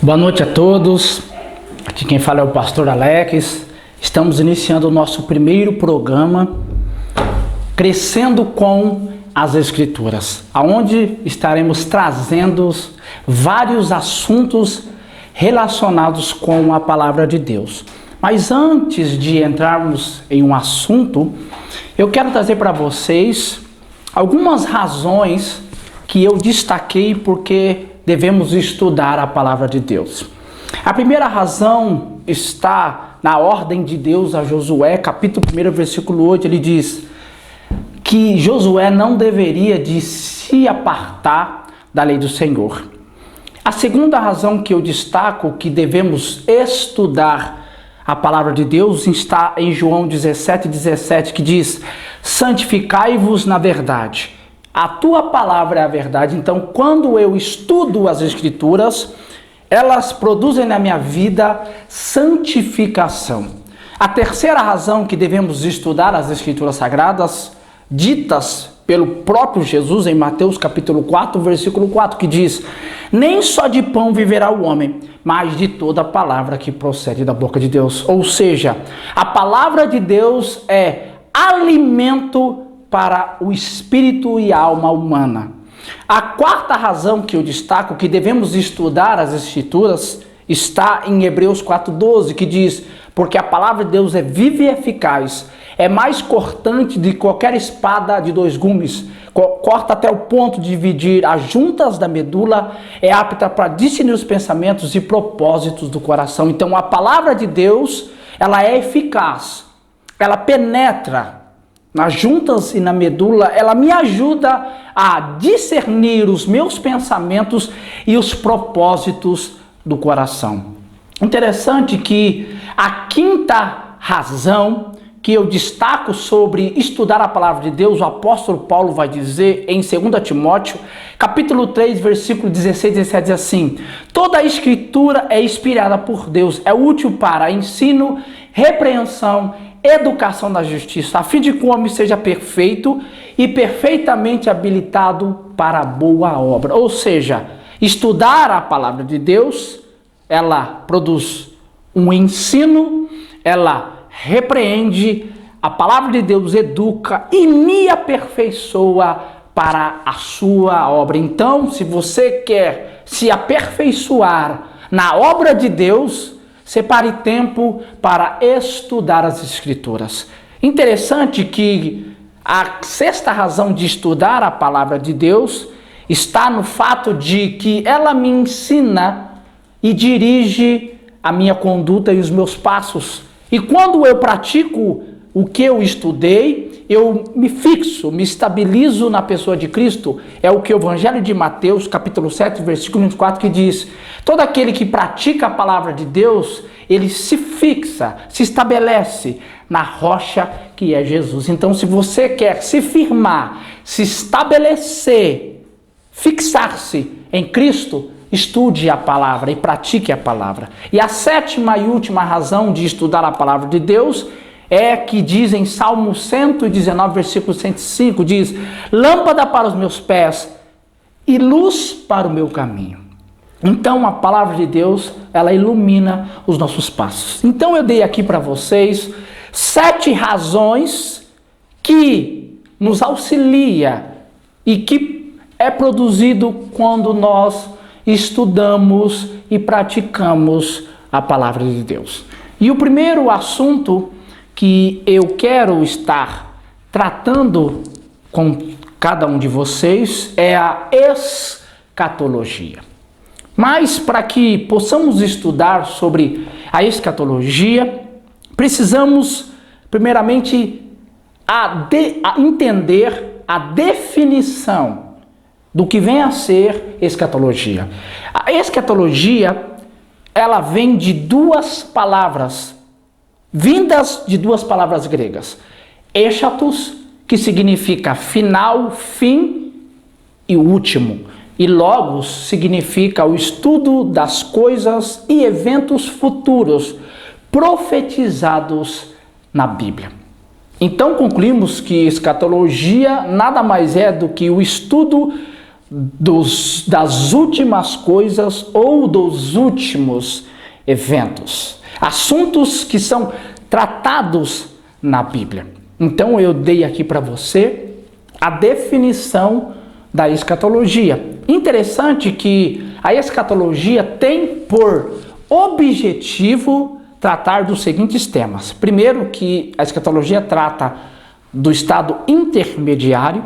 Boa noite a todos, aqui quem fala é o pastor Alex. Estamos iniciando o nosso primeiro programa, Crescendo com as Escrituras, onde estaremos trazendo vários assuntos relacionados com a palavra de Deus. Mas antes de entrarmos em um assunto, eu quero trazer para vocês algumas razões que eu destaquei porque devemos estudar a palavra de Deus. A primeira razão está na ordem de Deus a Josué, capítulo 1, versículo 8, ele diz que Josué não deveria de se apartar da lei do Senhor. A segunda razão que eu destaco que devemos estudar a palavra de Deus está em João 17:17, que diz: santificai-vos na verdade. A tua palavra é a verdade. Então, quando eu estudo as Escrituras, elas produzem na minha vida santificação. A terceira razão que devemos estudar as Escrituras Sagradas, ditas pelo próprio Jesus em Mateus capítulo 4, versículo 4, que diz: nem só de pão viverá o homem, mas de toda a palavra que procede da boca de Deus. Ou seja, a palavra de Deus é alimento para o espírito e a alma humana. A quarta razão que eu destaco que devemos estudar as Escrituras está em Hebreus 4:12, que diz: porque a palavra de Deus é viva e eficaz, é mais cortante de qualquer espada de dois gumes, corta até o ponto de dividir as juntas da medula, é apta para discernir os pensamentos e propósitos do coração. Então a palavra de Deus, ela é eficaz, ela penetra nas juntas e na medula, ela me ajuda a discernir os meus pensamentos e os propósitos do coração. Interessante que a quinta razão que eu destaco sobre estudar a palavra de Deus, o apóstolo Paulo vai dizer em 2 Timóteo, capítulo 3, versículo 16 e 17, diz assim: toda a escritura é inspirada por Deus, é útil para ensino, repreensão, educação na justiça, a fim de que o homem seja perfeito e perfeitamente habilitado para a boa obra. Ou seja, estudar a palavra de Deus, ela produz um ensino, ela repreende, a palavra de Deus educa e me aperfeiçoa para a sua obra. Então, se você quer se aperfeiçoar na obra de Deus, separe tempo para estudar as Escrituras. Interessante que a sexta razão de estudar a palavra de Deus está no fato de que ela me ensina e dirige a minha conduta e os meus passos. E quando eu pratico o que eu estudei, eu me fixo, me estabilizo na pessoa de Cristo. É o que o Evangelho de Mateus, capítulo 7, versículo 24, que diz: todo aquele que pratica a palavra de Deus, ele se fixa, se estabelece na rocha que é Jesus. Então, se você quer se firmar, se estabelecer, fixar-se em Cristo, estude a palavra e pratique a palavra. E a sétima e última razão de estudar a palavra de Deus é que diz em Salmo 119, versículo 105, diz: lâmpada para os meus pés e luz para o meu caminho. Então a palavra de Deus, ela ilumina os nossos passos. Então eu dei aqui para vocês 7 razões que nos auxilia e que é produzido quando nós estudamos e praticamos a palavra de Deus. E o primeiro assunto que eu quero estar tratando com cada um de vocês é a escatologia. Mas para que possamos estudar sobre a escatologia, precisamos primeiramente entender a definição do que vem a ser escatologia. A escatologia, ela vem de duas palavras, vindas de duas palavras gregas. Eschatos, que significa final, fim e último. E logos significa o estudo das coisas e eventos futuros profetizados na Bíblia. Então concluímos que escatologia nada mais é do que o estudo das últimas coisas ou dos últimos eventos. Assuntos que são tratados na Bíblia. Então eu dei aqui para você a definição da escatologia. Interessante que a escatologia tem por objetivo tratar dos seguintes temas. Primeiro, que a escatologia trata do estado intermediário.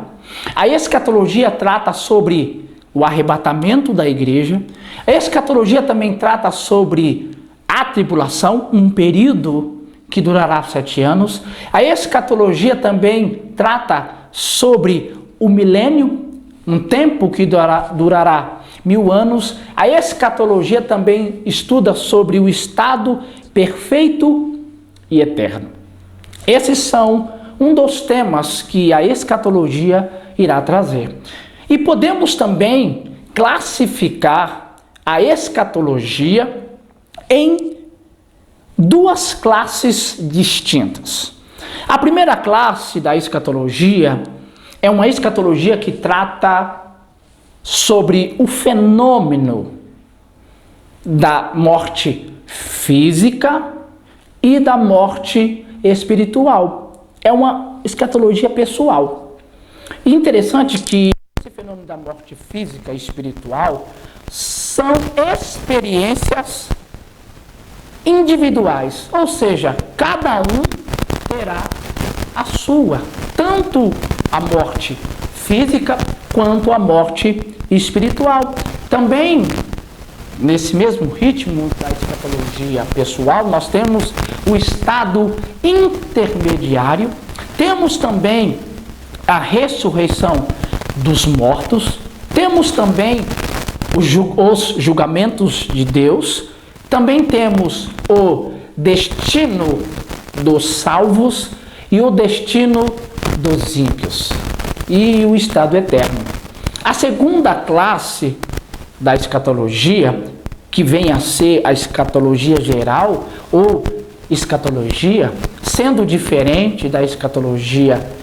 A escatologia trata sobre o arrebatamento da igreja. A escatologia também trata sobre a tribulação, um período que durará 7 anos. A escatologia também trata sobre o milênio, um tempo que durará 1000 anos. A escatologia também estuda sobre o estado perfeito e eterno. Esses são um dos temas que a escatologia irá trazer. E podemos também classificar a escatologia em 2 classes distintas. A primeira classe da escatologia é uma escatologia que trata sobre o fenômeno da morte física e da morte espiritual. É uma escatologia pessoal. E interessante que esse fenômeno da morte física e espiritual são experiências individuais, ou seja, cada um terá a sua, tanto a morte física quanto a morte espiritual. Também, nesse mesmo ritmo da escatologia pessoal, nós temos o estado intermediário, temos também a ressurreição dos mortos, temos também os julgamentos de Deus, também temos o destino dos salvos e o destino dos ímpios e o estado eterno. A segunda classe da escatologia, que vem a ser a escatologia geral ou escatologia, sendo diferente da escatologia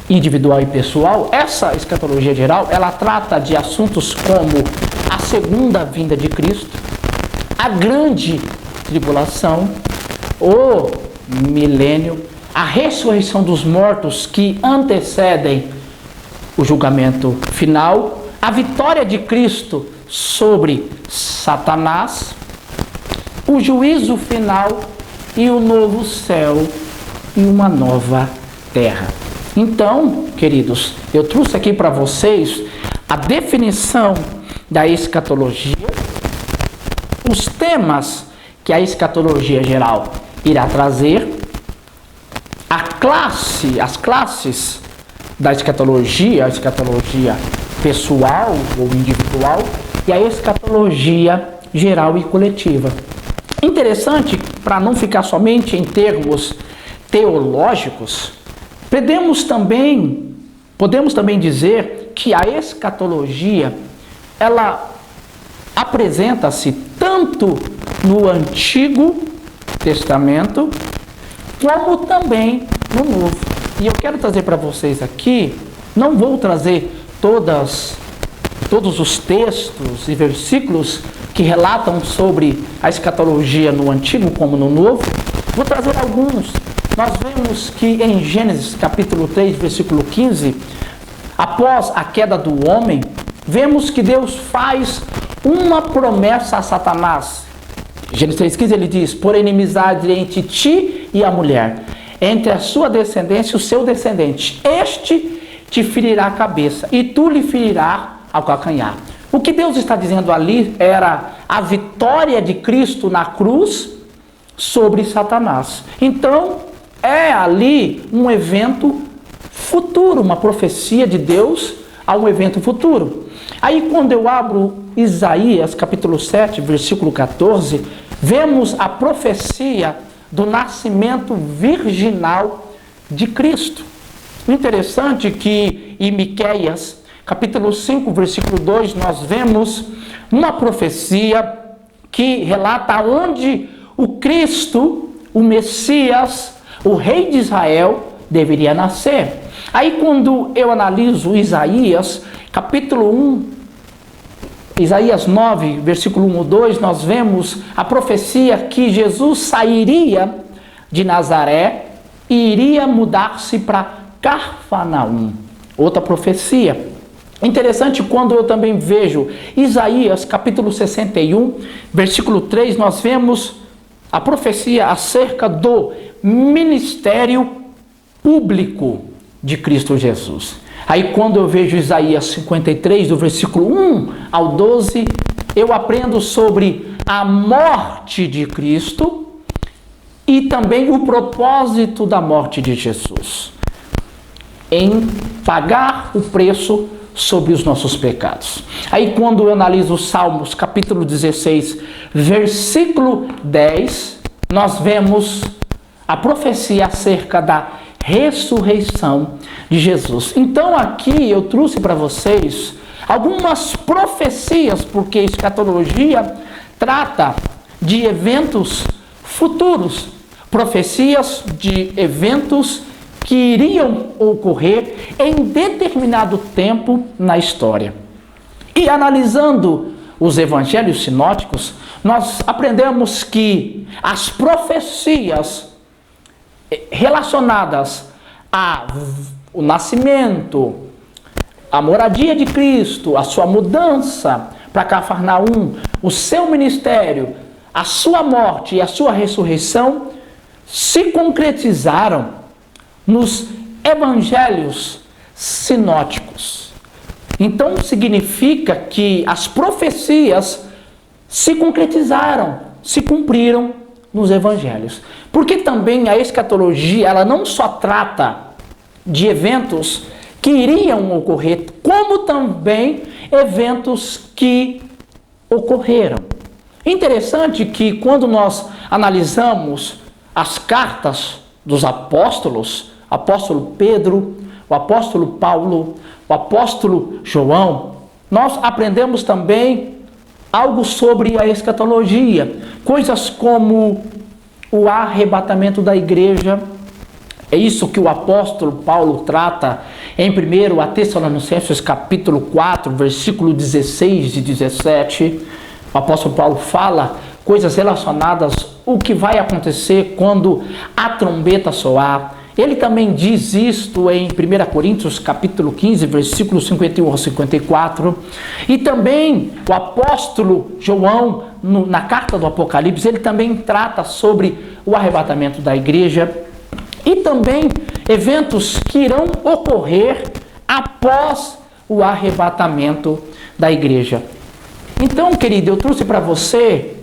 individual e pessoal, essa escatologia geral, ela trata de assuntos como a segunda vinda de Cristo, a grande tribulação, o milênio, a ressurreição dos mortos que antecedem o julgamento final, a vitória de Cristo sobre Satanás, o juízo final e o novo céu e uma nova terra. Então, queridos, eu trouxe aqui para vocês a definição da escatologia, os temas que a escatologia geral irá trazer, as classes da escatologia, a escatologia pessoal ou individual e a escatologia geral e coletiva. Interessante, para não ficar somente em termos teológicos, podemos também dizer que a escatologia, ela apresenta-se tanto no Antigo Testamento, como também no Novo. E eu quero trazer para vocês aqui, não vou trazer todos os textos e versículos que relatam sobre a escatologia no Antigo como no Novo, vou trazer alguns. Nós vemos que em Gênesis capítulo 3, versículo 15, após a queda do homem, vemos que Deus faz uma promessa a Satanás. Gênesis 3,15 ele diz: por inimizade entre ti e a mulher, entre a sua descendência e o seu descendente, este te ferirá a cabeça e tu lhe ferirás ao calcanhar. O que Deus está dizendo ali era a vitória de Cristo na cruz sobre Satanás. Então, é ali um evento futuro, uma profecia de Deus a um evento futuro. Aí quando eu abro Isaías capítulo 7, versículo 14, vemos a profecia do nascimento virginal de Cristo. O interessante é que em Miqueias capítulo 5, versículo 2, nós vemos uma profecia que relata onde o Cristo, o Messias, o rei de Israel, deveria nascer. Aí quando eu analiso Isaías, capítulo 1, Isaías 9, versículo 1 ou 2, nós vemos a profecia que Jesus sairia de Nazaré e iria mudar-se para Cafarnaum. Outra profecia. Interessante quando eu também vejo Isaías capítulo 61, versículo 3, nós vemos a profecia acerca do ministério público de Cristo Jesus. Aí quando eu vejo Isaías 53, do versículo 1 ao 12, eu aprendo sobre a morte de Cristo e também o propósito da morte de Jesus, em pagar o preço sobre os nossos pecados. Aí quando eu analiso os Salmos, capítulo 16, versículo 10, nós vemos a profecia acerca da ressurreição de Jesus. Então aqui eu trouxe para vocês algumas profecias, porque a escatologia trata de eventos futuros, profecias de eventos que iriam ocorrer em determinado tempo na história. E analisando os evangelhos sinóticos, nós aprendemos que as profecias relacionadas ao nascimento, a moradia de Cristo, a sua mudança para Cafarnaum, o seu ministério, a sua morte e a sua ressurreição se concretizaram nos evangelhos sinóticos. Então significa que as profecias se concretizaram, se cumpriram nos evangelhos. Porque também a escatologia, ela não só trata de eventos que iriam ocorrer, como também eventos que ocorreram. Interessante que quando nós analisamos as cartas dos apóstolos, apóstolo Pedro, o apóstolo Paulo, o apóstolo João, nós aprendemos também algo sobre a escatologia, coisas como o arrebatamento da igreja. É isso que o apóstolo Paulo trata em 1 Tessalonicenses capítulo 4, versículo 16 e 17. O apóstolo Paulo fala coisas relacionadas ao que vai acontecer quando a trombeta soar. Ele também diz isto em 1 Coríntios capítulo 15, versículos 51 ao 54. E também o apóstolo João, na carta do Apocalipse, ele também trata sobre o arrebatamento da igreja e também eventos que irão ocorrer após o arrebatamento da igreja. Então, querido, eu trouxe para você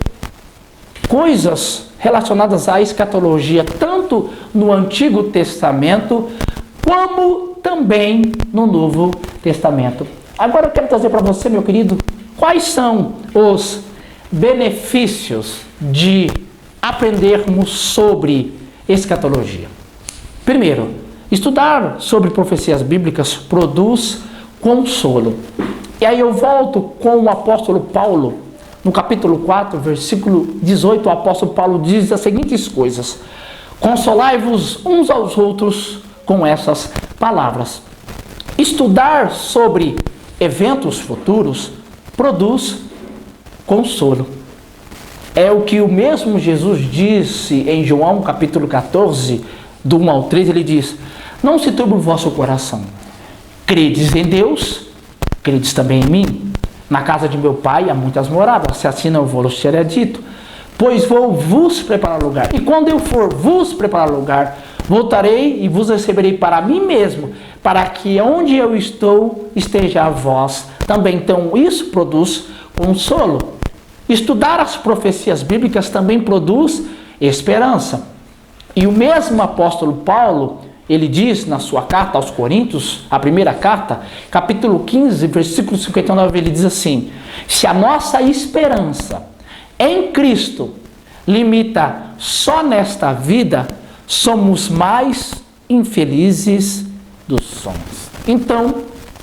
coisas relacionadas à escatologia, tanto no Antigo Testamento, como também no Novo Testamento. Agora eu quero trazer para você, meu querido, quais são os benefícios de aprendermos sobre escatologia. Primeiro, estudar sobre profecias bíblicas produz consolo. E aí eu volto com o apóstolo Paulo. No capítulo 4, versículo 18, o apóstolo Paulo diz as seguintes coisas: consolai-vos uns aos outros com essas palavras. Estudar sobre eventos futuros produz consolo. É o que o mesmo Jesus disse em João capítulo 14, do 1 ao 3, ele diz: não se turbe o vosso coração. Credes em Deus, credes também em mim. Na casa de meu pai há muitas moradas, se assim não vos teria dito. Pois vou vos preparar lugar. E quando eu for vos preparar lugar, voltarei e vos receberei para mim mesmo, para que onde eu estou esteja vós também. Então isso produz consolo. Estudar as profecias bíblicas também produz esperança. E o mesmo apóstolo Paulo, ele diz na sua carta aos Coríntios, a primeira carta, capítulo 15, versículo 59, ele diz assim: se a nossa esperança em Cristo limita só nesta vida, somos mais infelizes dos homens. Então,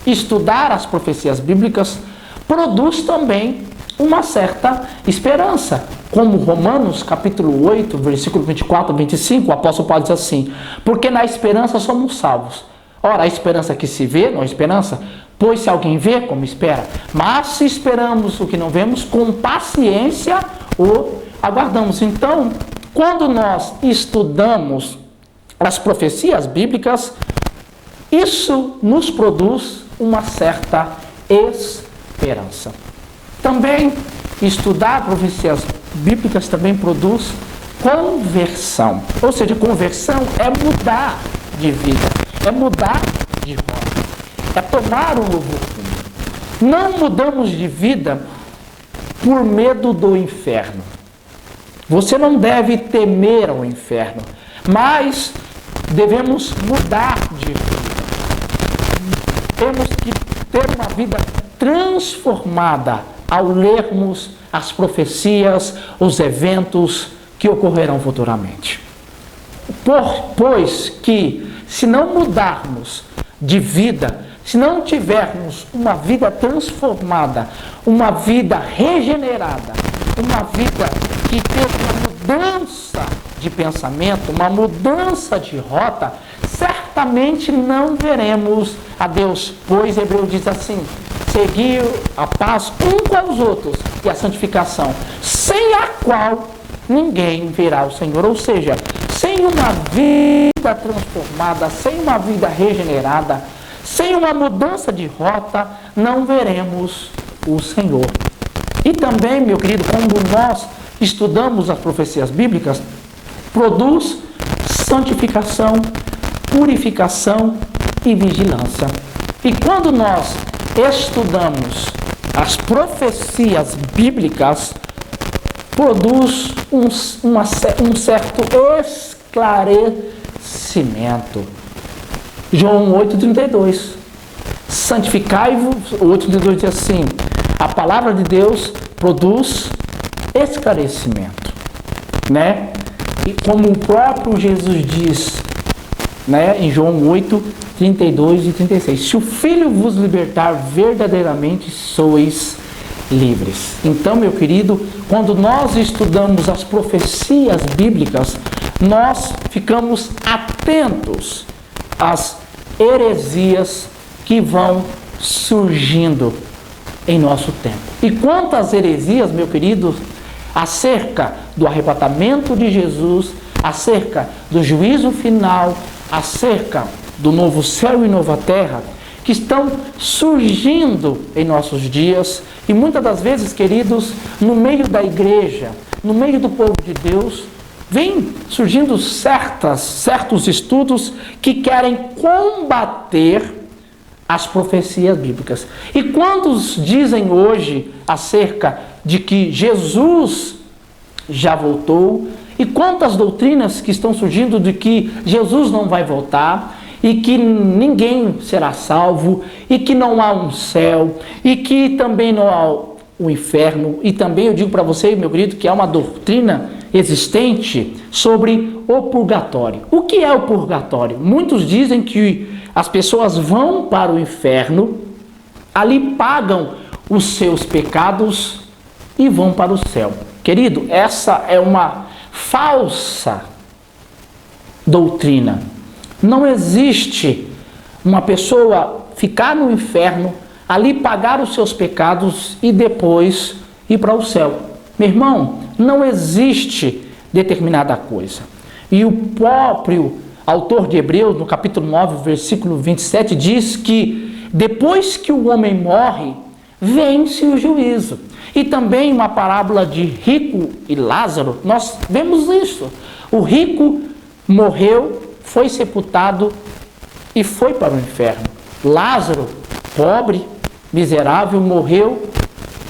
estudar as profecias bíblicas produz também uma certa esperança. Como Romanos capítulo 8, versículo 24 a 25, o apóstolo Paulo diz assim: porque na esperança somos salvos. Ora, a esperança que se vê não é esperança, Pois se alguém vê, como espera. Mas se esperamos o que não vemos, com paciência o aguardamos. Então, quando nós estudamos as profecias bíblicas, isso nos produz uma certa esperança. Também estudar profecias bíblicas também produz conversão. Ou seja, conversão é mudar de vida, é mudar de rota, é tomar um novo rumo. Não mudamos de vida por medo do inferno. Você não deve temer ao inferno, mas devemos mudar de vida. Temos que ter uma vida transformada ao lermos as profecias, os eventos que ocorrerão futuramente. Pois que, se não mudarmos de vida, se não tivermos uma vida transformada, uma vida regenerada, uma vida que tenha uma mudança de pensamento, uma mudança de rota, certamente não veremos a Deus, pois Hebreus diz assim: seguir a paz um com os outros e a santificação, sem a qual ninguém verá o Senhor. Ou seja, sem uma vida transformada, sem uma vida regenerada, sem uma mudança de rota, não veremos o Senhor. E também, meu querido, quando nós estudamos as profecias bíblicas, produz santificação, purificação e vigilância. E quando nós estudamos as profecias bíblicas, produz um certo esclarecimento. João 8,32. Santificai-vos, o 8,32 diz assim: a palavra de Deus produz esclarecimento, né? E como o próprio Jesus diz, né, em João 8, 32 e 36, se o Filho vos libertar, verdadeiramente sois livres. Então, meu querido, quando nós estudamos as profecias bíblicas, nós ficamos atentos às heresias que vão surgindo em nosso tempo. E quantas heresias, meu querido, acerca do arrebatamento de Jesus, acerca do juízo final, acerca do novo céu e nova terra, que estão surgindo em nossos dias, e muitas das vezes, queridos, no meio da igreja, no meio do povo de Deus, vem surgindo certos estudos que querem combater as profecias bíblicas. E quantos dizem hoje acerca de que Jesus já voltou? E quantas doutrinas que estão surgindo de que Jesus não vai voltar, e que ninguém será salvo, e que não há um céu, e que também não há o inferno. E também eu digo para você, meu querido, que há uma doutrina existente sobre o purgatório. O que é o purgatório? Muitos dizem que as pessoas vão para o inferno, ali pagam os seus pecados e vão para o céu. Querido, essa é uma falsa doutrina. Não existe uma pessoa ficar no inferno, ali pagar os seus pecados e depois ir para o céu. Meu irmão, não existe determinada coisa. E o próprio autor de Hebreus, no capítulo 9, versículo 27, diz que depois que o homem morre, vence o juízo. E também uma parábola de rico e Lázaro, nós vemos isso. O rico morreu, foi sepultado e foi para o inferno. Lázaro, pobre, miserável, morreu,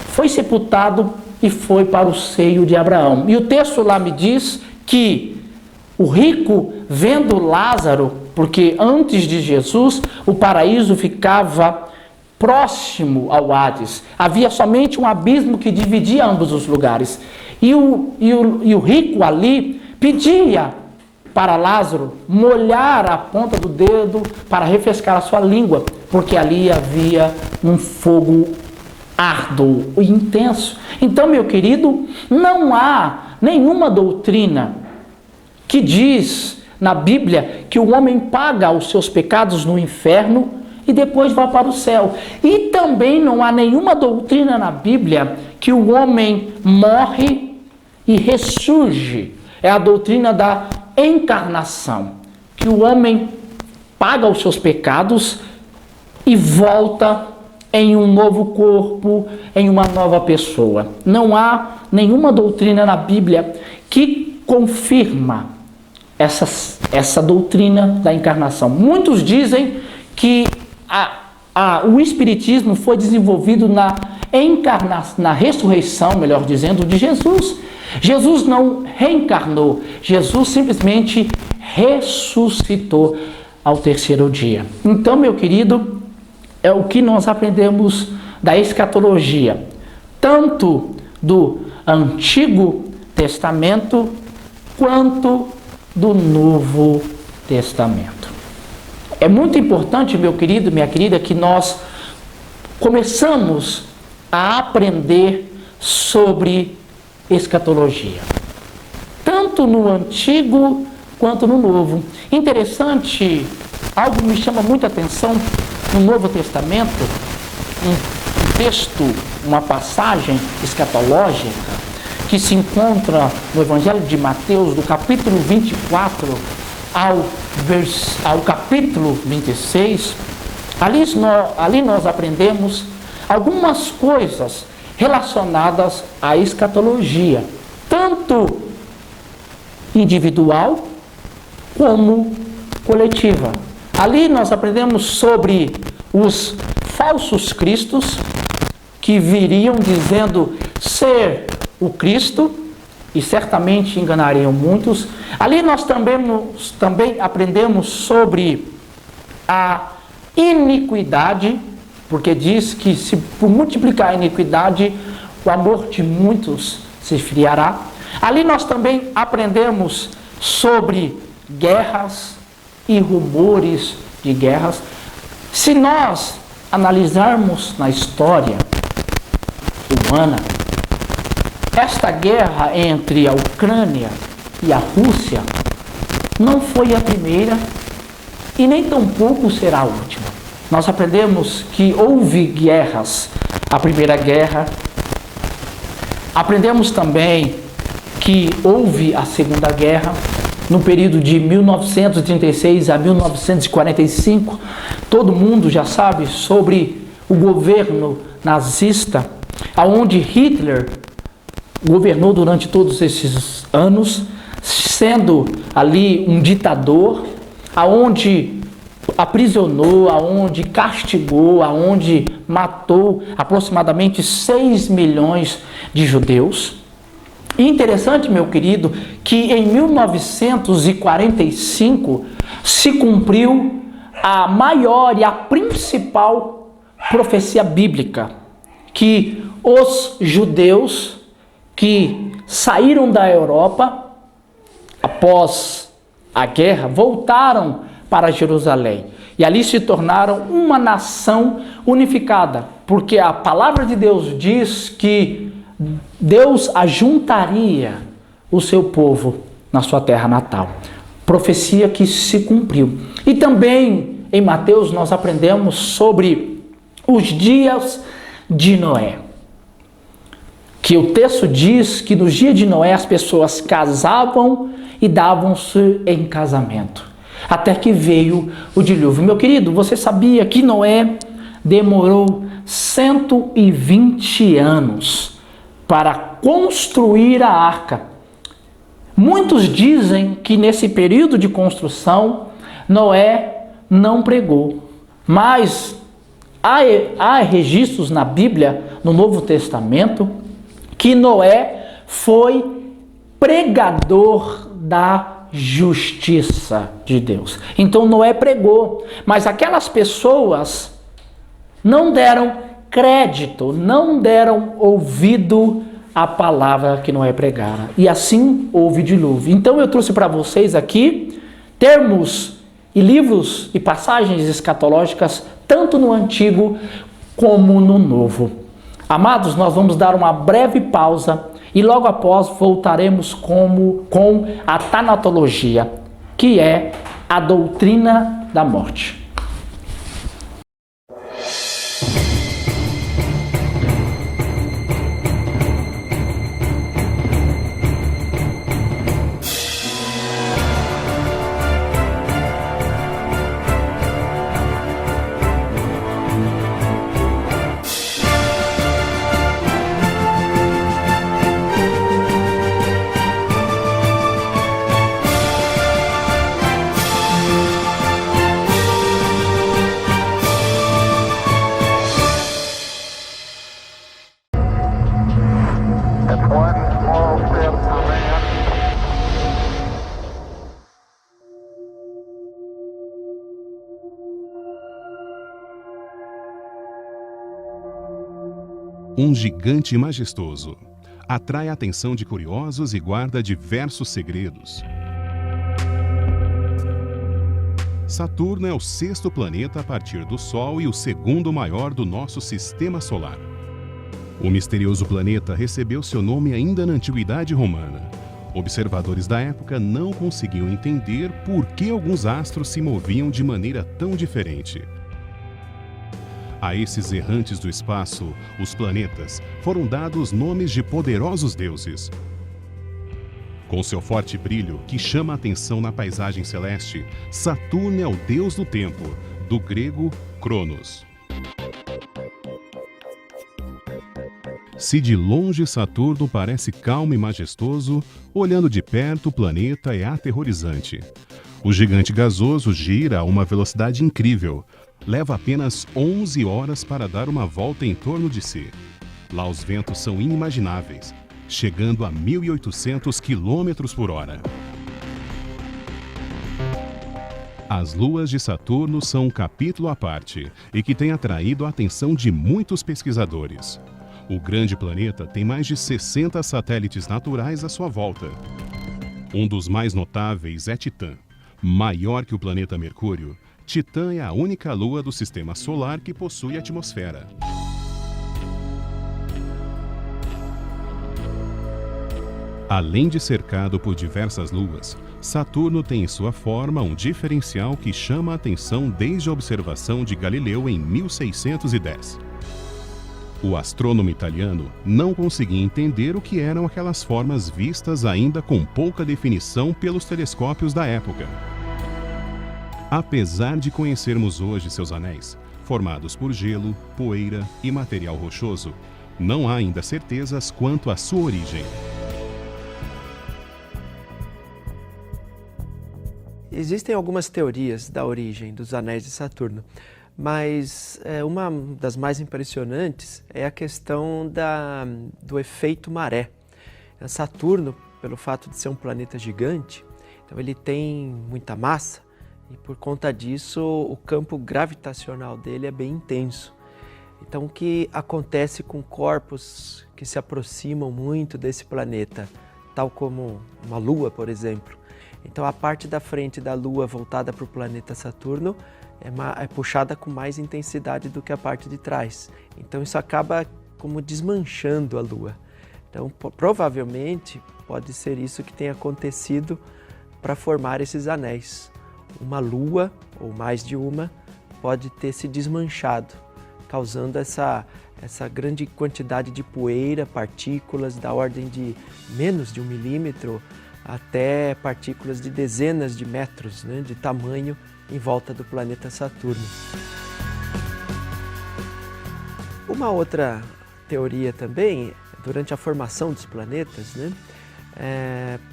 foi sepultado e foi para o seio de Abraão. E o texto lá me diz que o rico, vendo Lázaro, porque antes de Jesus o paraíso ficava próximo ao Hades, havia somente um abismo que dividia ambos os lugares. E o rico ali pedia para Lázaro molhar a ponta do dedo para refrescar a sua língua, porque ali havia um fogo árduo e intenso. Então, meu querido, não há nenhuma doutrina que diz na Bíblia que o homem paga os seus pecados no inferno e depois vai para o céu. E também não há nenhuma doutrina na Bíblia que o homem morre e ressurge. É a doutrina da encarnação, que o homem paga os seus pecados e volta em um novo corpo, em uma nova pessoa. Não há nenhuma doutrina na Bíblia que confirma essa doutrina da encarnação. Muitos dizem que o Espiritismo foi desenvolvido na ressurreição, melhor dizendo, de Jesus. Jesus não reencarnou, Jesus simplesmente ressuscitou ao terceiro dia. Então, meu querido, é o que nós aprendemos da escatologia, tanto do Antigo Testamento quanto do Novo Testamento. É muito importante, meu querido, minha querida, que nós começamos a aprender sobre escatologia, tanto no Antigo quanto no Novo. Interessante, algo me chama muita atenção no Novo Testamento, um texto, uma passagem escatológica que se encontra no Evangelho de Mateus, do capítulo 24 ao capítulo 26. Ali nós aprendemos algumas coisas relacionadas à escatologia, tanto individual como coletiva. Ali nós aprendemos sobre os falsos cristos que viriam dizendo ser o Cristo e certamente enganariam muitos. Ali nós também aprendemos sobre a iniquidade, porque diz que se por multiplicar a iniquidade, o amor de muitos se esfriará. Ali nós também aprendemos sobre guerras e rumores de guerras. Se nós analisarmos na história humana, esta guerra entre a Ucrânia e a Rússia não foi a primeira e nem tampouco será a última. Nós aprendemos que houve guerras, a Primeira Guerra. Aprendemos também que houve a Segunda Guerra, no período de 1936 a 1945. Todo mundo já sabe sobre o governo nazista, aonde Hitler governou durante todos esses anos, sendo ali um ditador, aonde aprisionou, aonde castigou, aonde matou aproximadamente 6 milhões de judeus. E interessante, meu querido, que em 1945 se cumpriu a maior e a principal profecia bíblica, que os judeus que saíram da Europa após a guerra voltaram para Jerusalém e ali se tornaram uma nação unificada, porque a palavra de Deus diz que Deus ajuntaria o seu povo na sua terra natal. Profecia que se cumpriu. E também em Mateus nós aprendemos sobre os dias de Noé. Que o texto diz que nos dias de Noé as pessoas casavam e davam-se em casamento, até que veio o dilúvio. Meu querido, você sabia que Noé demorou 120 anos para construir a arca? Muitos dizem que nesse período de construção Noé não pregou, mas há registros na Bíblia, no Novo Testamento, que Noé foi pregador da justiça de Deus. Então Noé pregou, mas aquelas pessoas não deram crédito, não deram ouvido à palavra que Noé pregara. E assim houve dilúvio. Então eu trouxe para vocês aqui termos e livros e passagens escatológicas, tanto no Antigo como no Novo. Amados, nós vamos dar uma breve pausa e logo após voltaremos com a tanatologia, que é a doutrina da morte. Um gigante majestoso. Atrai a atenção de curiosos e guarda diversos segredos. Saturno é o sexto planeta a partir do Sol e o segundo maior do nosso sistema solar. O misterioso planeta recebeu seu nome ainda na Antiguidade Romana. Observadores da época não conseguiam entender por que alguns astros se moviam de maneira tão diferente. A esses errantes do espaço, os planetas, foram dados nomes de poderosos deuses. Com seu forte brilho, que chama a atenção na paisagem celeste, Saturno é o deus do tempo, do grego Cronos. Se de longe Saturno parece calmo e majestoso, olhando de perto o planeta é aterrorizante. O gigante gasoso gira a uma velocidade incrível. Leva apenas 11 horas para dar uma volta em torno de si. Lá os ventos são inimagináveis, chegando a 1.800 km por hora. As luas de Saturno são um capítulo à parte e que tem atraído a atenção de muitos pesquisadores. O grande planeta tem mais de 60 satélites naturais à sua volta. Um dos mais notáveis é Titã. Maior que o planeta Mercúrio, Titã é a única lua do sistema solar que possui atmosfera. Além de cercado por diversas luas, Saturno tem em sua forma um diferencial que chama a atenção desde a observação de Galileu em 1610. O astrônomo italiano não conseguia entender o que eram aquelas formas vistas ainda com pouca definição pelos telescópios da época. Apesar de conhecermos hoje seus anéis, formados por gelo, poeira e material rochoso, não há ainda certezas quanto à sua origem. Existem algumas teorias da origem dos anéis de Saturno, mas uma das mais impressionantes é a questão do efeito maré. Saturno, pelo fato de ser um planeta gigante, então ele tem muita massa e por conta disso o campo gravitacional dele é bem intenso. Então o que acontece com corpos que se aproximam muito desse planeta, tal como uma Lua, por exemplo? Então a parte da frente da Lua voltada para o planeta Saturno é puxada com mais intensidade do que a parte de trás. Então isso acaba como desmanchando a Lua. Então provavelmente pode ser isso que tenha acontecido para formar esses anéis. Uma Lua, ou mais de uma, pode ter se desmanchado, causando essa grande quantidade de poeira, partículas da ordem de menos de 1 milímetro, até partículas de dezenas de metros, né, de tamanho em volta do planeta Saturno. Uma outra teoria também, durante a formação dos planetas, né,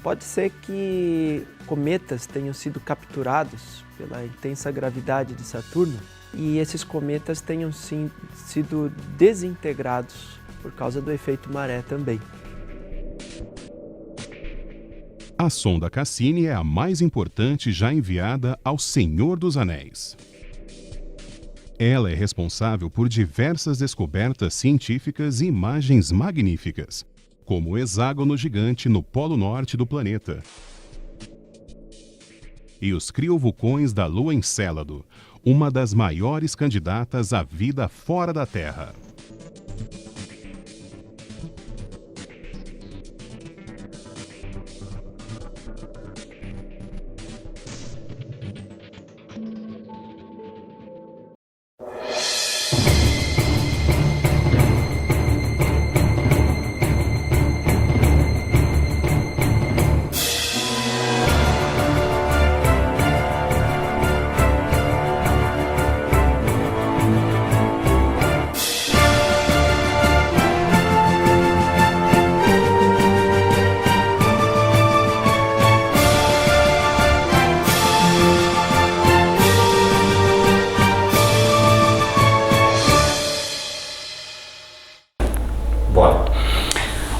pode ser que cometas tenham sido capturados pela intensa gravidade de Saturno e esses cometas tenham sido desintegrados por causa do efeito maré também. A sonda Cassini é a mais importante já enviada ao Senhor dos Anéis. Ela é responsável por diversas descobertas científicas e imagens magníficas, como o hexágono gigante no polo norte do planeta e os criovulcões da Lua Encélado, uma das maiores candidatas à vida fora da Terra.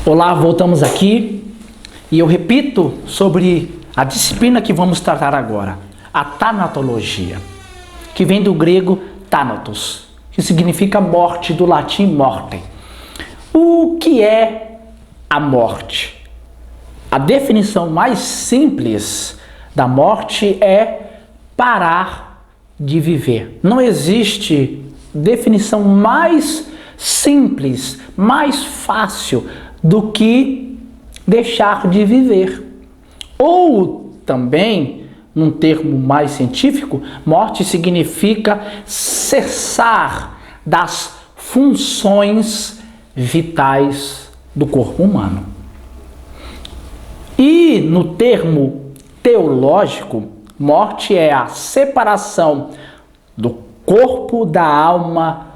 Olá, voltamos aqui e eu repito sobre a disciplina que vamos tratar agora, a tanatologia, que vem do grego thanatos, que significa morte, do latim mortem. O que é a morte? A definição mais simples da morte é parar de viver. Não existe definição mais simples, mais fácil do que deixar de viver. Ou também, num termo mais científico, morte significa cessar das funções vitais do corpo humano. E no termo teológico, morte é a separação do corpo, da alma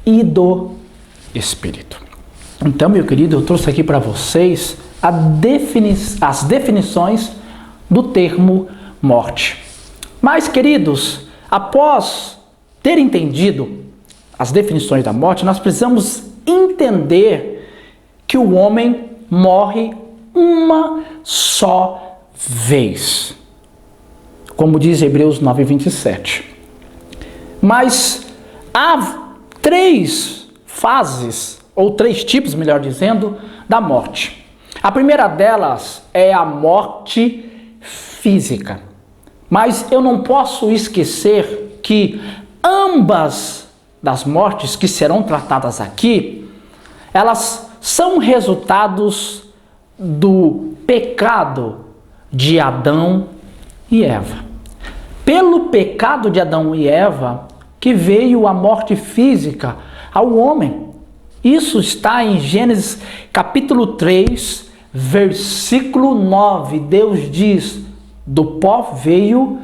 e do espírito. Então, meu querido, eu trouxe aqui para vocês as definições do termo morte. Mas, queridos, após ter entendido as definições da morte, nós precisamos entender que o homem morre uma só vez, como diz Hebreus 9:27. Mas há três fases, ou três tipos, melhor dizendo, da morte. A primeira delas é a morte física. Mas eu não posso esquecer que ambas das mortes que serão tratadas aqui, elas são resultados do pecado de Adão e Eva. Pelo pecado de Adão e Eva que veio a morte física ao homem. Isso está em Gênesis capítulo 3, versículo 9. Deus diz: do pó veio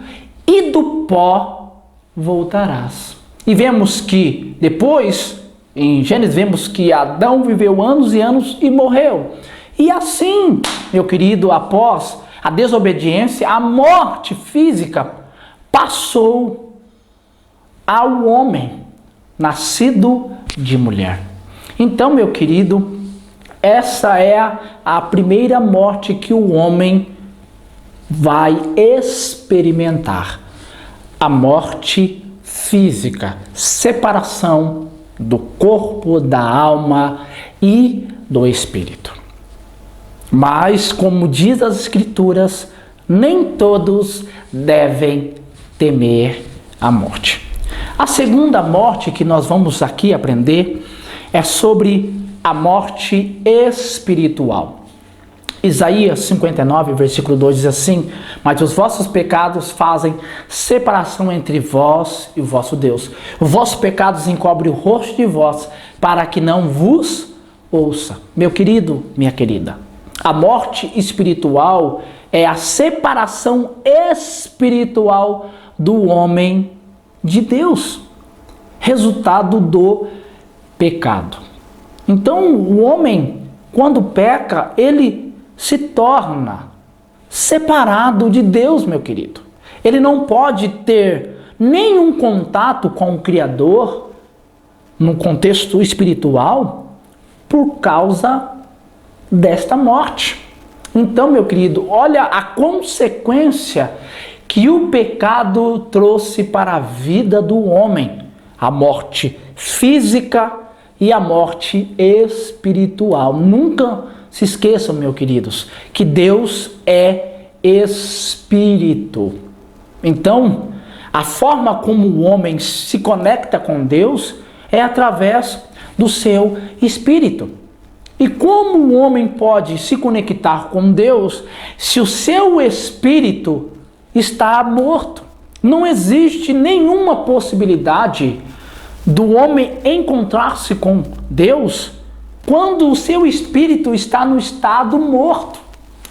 e do pó voltarás. E vemos que depois, em Gênesis, vemos que Adão viveu anos e anos e morreu. E assim, meu querido, após a desobediência, a morte física passou ao homem, nascido de mulher. Então, meu querido, essa é a primeira morte que o homem vai experimentar. A morte física, separação do corpo, da alma e do espírito. Mas, como diz as Escrituras, nem todos devem temer a morte. A segunda morte que nós vamos aqui aprender é sobre a morte espiritual. Isaías 59, versículo 2 diz assim: mas os vossos pecados fazem separação entre vós e o vosso Deus. Os vossos pecados encobrem o rosto de vós, para que não vos ouça. Meu querido, minha querida, a morte espiritual é a separação espiritual do homem de Deus, resultado do pecado. Então, o homem, quando peca, ele se torna separado de Deus, meu querido. Ele não pode ter nenhum contato com o Criador no contexto espiritual por causa desta morte. Então, meu querido, olha a consequência que o pecado trouxe para a vida do homem: a morte física e a morte espiritual. Nunca se esqueçam, meus queridos, que Deus é espírito. Então, a forma como o homem se conecta com Deus é através do seu espírito. E como o homem pode se conectar com Deus se o seu espírito está morto? Não existe nenhuma possibilidade do homem encontrar-se com Deus quando o seu espírito está no estado morto.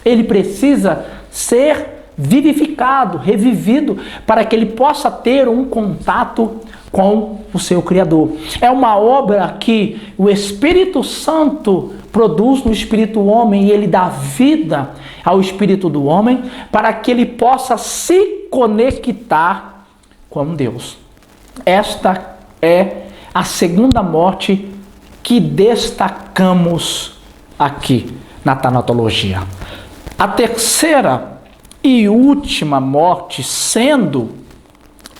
Ele precisa ser vivificado, revivido, para que ele possa ter um contato com o seu Criador. É uma obra que o Espírito Santo produz no espírito do homem, e ele dá vida ao espírito do homem para que ele possa se conectar com Deus. Esta é a segunda morte que destacamos aqui na tanatologia. A terceira e última morte, sendo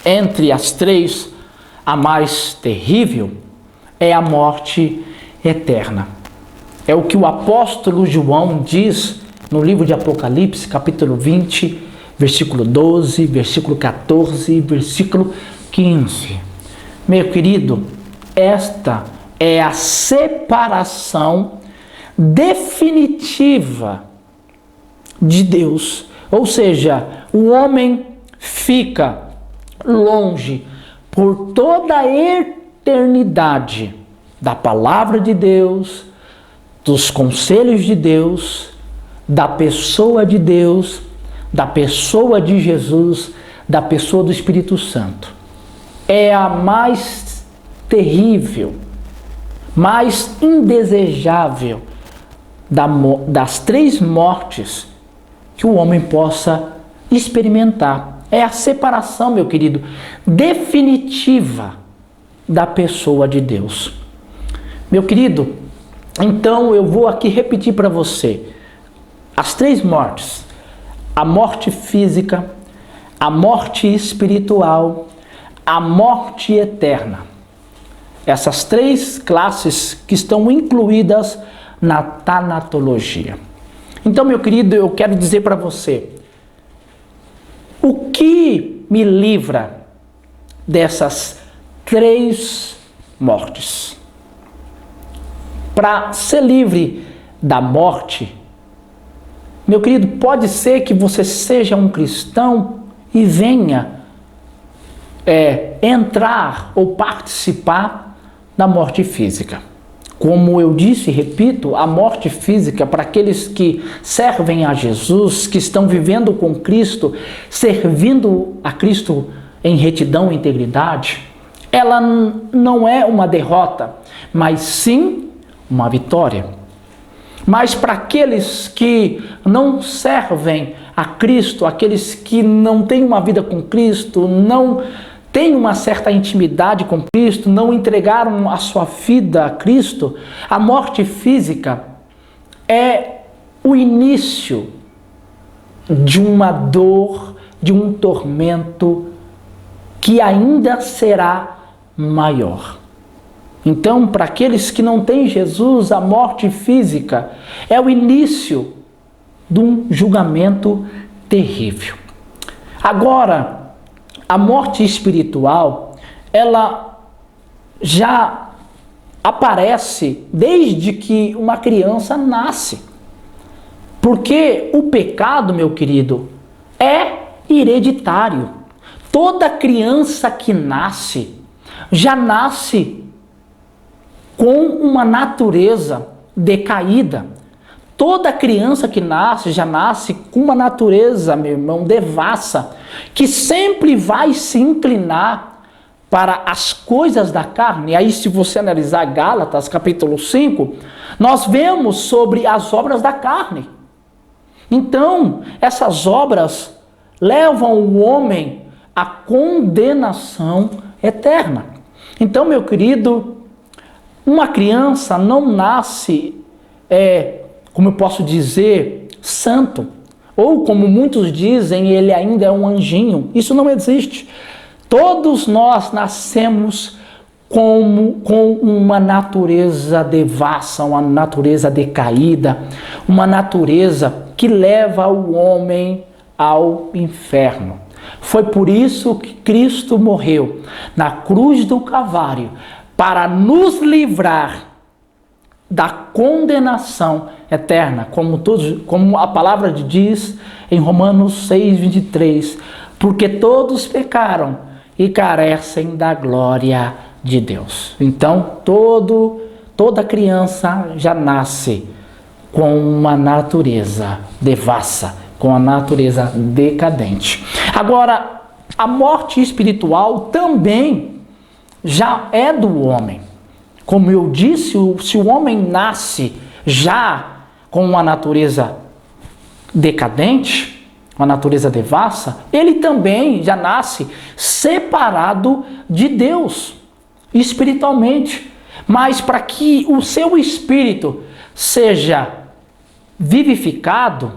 entre as três a mais terrível, é a morte eterna. É o que o apóstolo João diz no livro de Apocalipse, capítulo 20, versículo 12, versículo 14, versículo 15. Meu querido, esta é a separação definitiva de Deus. Ou seja, o homem fica longe por toda a eternidade da palavra de Deus, dos conselhos de Deus, da pessoa de Deus, da pessoa de Jesus, da pessoa do Espírito Santo. É a mais terrível, mais indesejável das 3 mortes que o homem possa experimentar. É a separação, meu querido, definitiva da pessoa de Deus. Meu querido, então eu vou aqui repetir para você as 3 mortes: a morte física, a morte espiritual, a morte eterna. Essas 3 classes que estão incluídas na tanatologia. Então, meu querido, eu quero dizer para você, o que me livra dessas 3 mortes? Para ser livre da morte, meu querido, pode ser que você seja um cristão e venha entrar ou participar da morte física. Como eu disse e repito, a morte física, para aqueles que servem a Jesus, que estão vivendo com Cristo, servindo a Cristo em retidão e integridade, ela não é uma derrota, mas sim uma vitória. Mas para aqueles que não servem a Cristo, aqueles que não têm uma vida com Cristo, não têm uma certa intimidade com Cristo, não entregaram a sua vida a Cristo, a morte física é o início de uma dor, de um tormento que ainda será maior. Então, para aqueles que não têm Jesus, a morte física é o início de um julgamento terrível. Agora, a morte espiritual, ela já aparece desde que uma criança nasce. Porque o pecado, meu querido, é hereditário. Toda criança que nasce, já nasce com uma natureza decaída. Toda criança que nasce, já nasce com uma natureza, meu irmão, devassa, que sempre vai se inclinar para as coisas da carne. E aí, se você analisar Gálatas, capítulo 5, nós vemos sobre as obras da carne. Então, essas obras levam o homem à condenação eterna. Então, meu querido, uma criança não nasce, como eu posso dizer, santo. Ou como muitos dizem, ele ainda é um anjinho. Isso não existe. Todos nós nascemos com uma natureza devassa, uma natureza decaída, uma natureza que leva o homem ao inferno. Foi por isso que Cristo morreu na cruz do Calvário, para nos livrar da condenação eterna, como a palavra diz em Romanos 6:23, porque todos pecaram e carecem da glória de Deus. Então, toda criança já nasce com uma natureza devassa, com a natureza decadente. Agora, a morte espiritual também já é do homem. Como eu disse, se o homem nasce já com uma natureza decadente, uma natureza devassa, ele também já nasce separado de Deus, espiritualmente. Mas para que o seu espírito seja vivificado,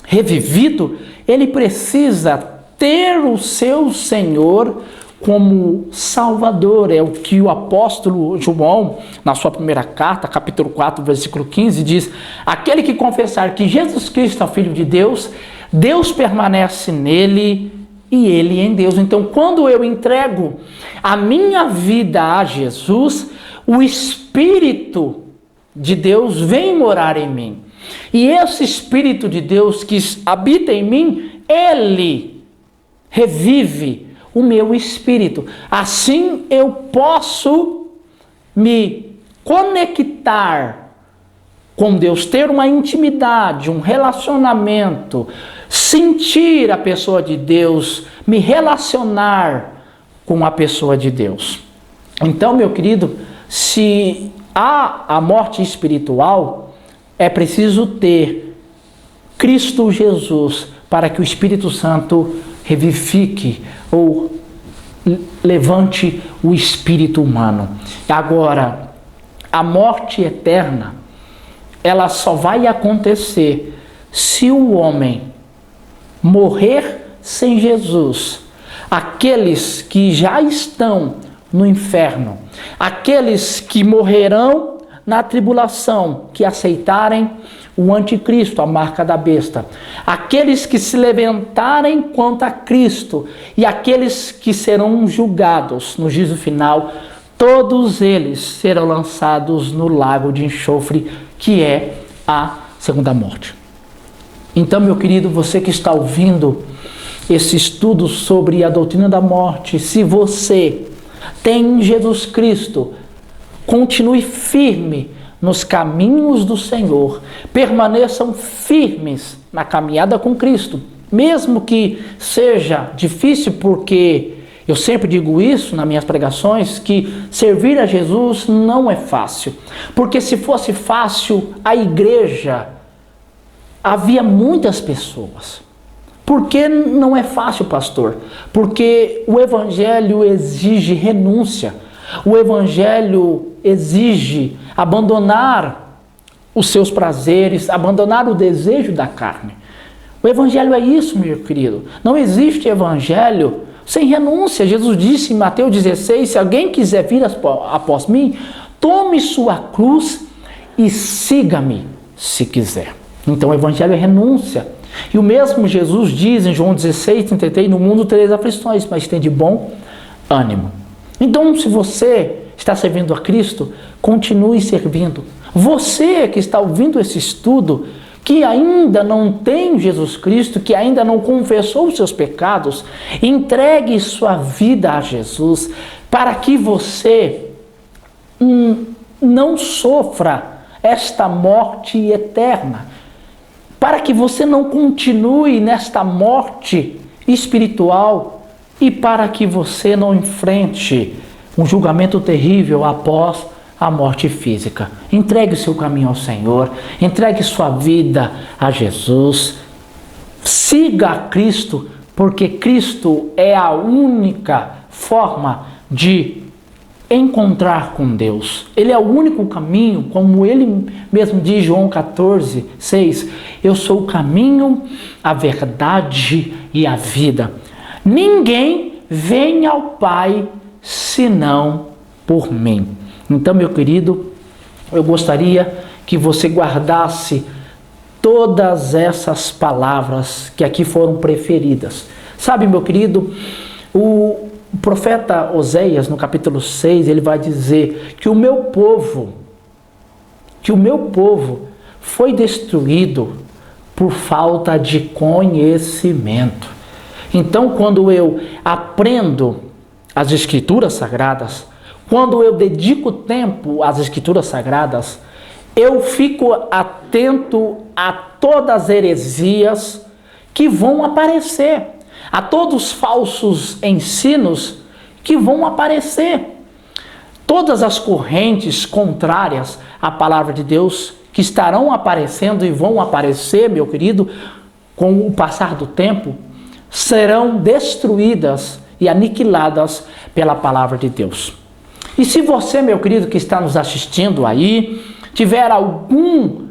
revivido, ele precisa ter o seu Senhor como Salvador. É o que o apóstolo João, na sua primeira carta, capítulo 4, versículo 15, diz: aquele que confessar que Jesus Cristo é o Filho de Deus, Deus permanece nele e ele em Deus. Então, quando eu entrego a minha vida a Jesus, o Espírito de Deus vem morar em mim. E esse Espírito de Deus que habita em mim, ele revive o meu espírito. Assim eu posso me conectar com Deus, ter uma intimidade, um relacionamento, sentir a pessoa de Deus, me relacionar com a pessoa de Deus. Então, meu querido, se há a morte espiritual, é preciso ter Cristo Jesus para que o Espírito Santo revivifique ou levante o espírito humano. Agora, a morte eterna, ela só vai acontecer se o homem morrer sem Jesus. Aqueles que já estão no inferno, aqueles que morrerão na tribulação, que aceitarem o anticristo, a marca da besta, aqueles que se levantarem contra Cristo e aqueles que serão julgados no juízo final, todos eles serão lançados no lago de enxofre, que é a segunda morte. Então, meu querido, você que está ouvindo esse estudo sobre a doutrina da morte, se você tem Jesus Cristo, continue firme nos caminhos do Senhor, permaneçam firmes na caminhada com Cristo, mesmo que seja difícil, porque eu sempre digo isso nas minhas pregações, que servir a Jesus não é fácil, porque se fosse fácil, a igreja havia muitas pessoas. Por que não é fácil, pastor? Porque o evangelho exige renúncia. O evangelho exige abandonar os seus prazeres, abandonar o desejo da carne. O evangelho é isso, meu querido. Não existe evangelho sem renúncia. Jesus disse em Mateus 16, se alguém quiser vir após mim, tome sua cruz e siga-me, se quiser. Então o evangelho é renúncia. E o mesmo Jesus diz em João 16, 33, no mundo tereis aflições, mas tem de bom ânimo. Então, se você está servindo a Cristo, continue servindo. Você que está ouvindo esse estudo, que ainda não tem Jesus Cristo, que ainda não confessou os seus pecados, entregue sua vida a Jesus para que você não sofra esta morte eterna, para que você não continue nesta morte espiritual e para que você não enfrente um julgamento terrível após a morte física. Entregue o seu caminho ao Senhor, entregue sua vida a Jesus, siga a Cristo, porque Cristo é a única forma de encontrar com Deus. Ele é o único caminho, como ele mesmo diz, João 14, 6, eu sou o caminho, a verdade e a vida. Ninguém vem ao Pai senão por mim. Então, meu querido, eu gostaria que você guardasse todas essas palavras que aqui foram preferidas. Sabe, meu querido, o profeta Oséias, no capítulo 6, ele vai dizer que o meu povo foi destruído por falta de conhecimento. Então, quando eu aprendo as Escrituras Sagradas, quando eu dedico tempo às Escrituras Sagradas, eu fico atento a todas as heresias que vão aparecer, a todos os falsos ensinos que vão aparecer, todas as correntes contrárias à palavra de Deus que estarão aparecendo e vão aparecer, meu querido, com o passar do tempo, serão destruídas e aniquiladas pela palavra de Deus. E se você, meu querido, que está nos assistindo aí, tiver algum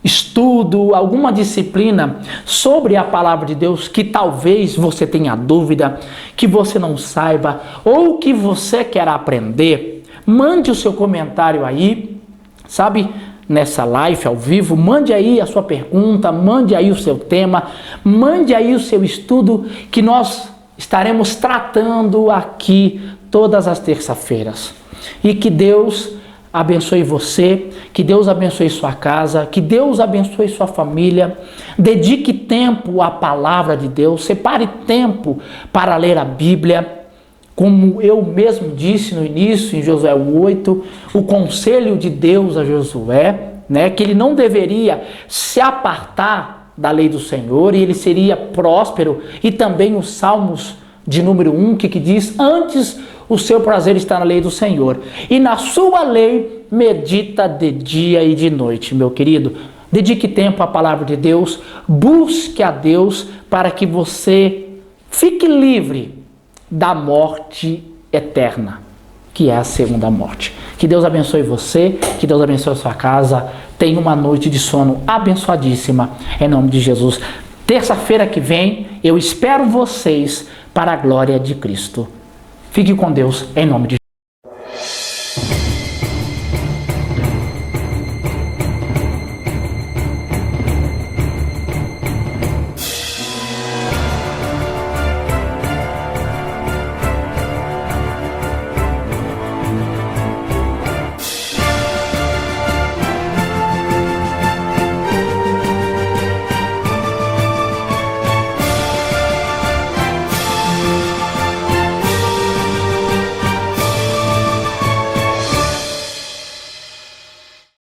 estudo, alguma disciplina sobre a palavra de Deus que talvez você tenha dúvida, que você não saiba ou que você quer aprender, mande o seu comentário aí, sabe? Nessa live ao vivo, mande aí a sua pergunta, mande aí o seu tema, mande aí o seu estudo que nós estaremos tratando aqui todas as terças-feiras. E que Deus abençoe você, que Deus abençoe sua casa, que Deus abençoe sua família. Dedique tempo à palavra de Deus, separe tempo para ler a Bíblia. Como eu mesmo disse no início, em Josué 8, o conselho de Deus a Josué, né, que ele não deveria se apartar da lei do Senhor e ele seria próspero. E também os Salmos de número 1, que diz, antes o seu prazer está na lei do Senhor, e na sua lei medita de dia e de noite. Meu querido, dedique tempo à palavra de Deus, busque a Deus para que você fique livre da morte eterna, que é a segunda morte. Que Deus abençoe você, que Deus abençoe a sua casa. Tenha uma noite de sono abençoadíssima, em nome de Jesus. Terça-feira que vem, eu espero vocês para a glória de Cristo. Fique com Deus, em nome de Jesus.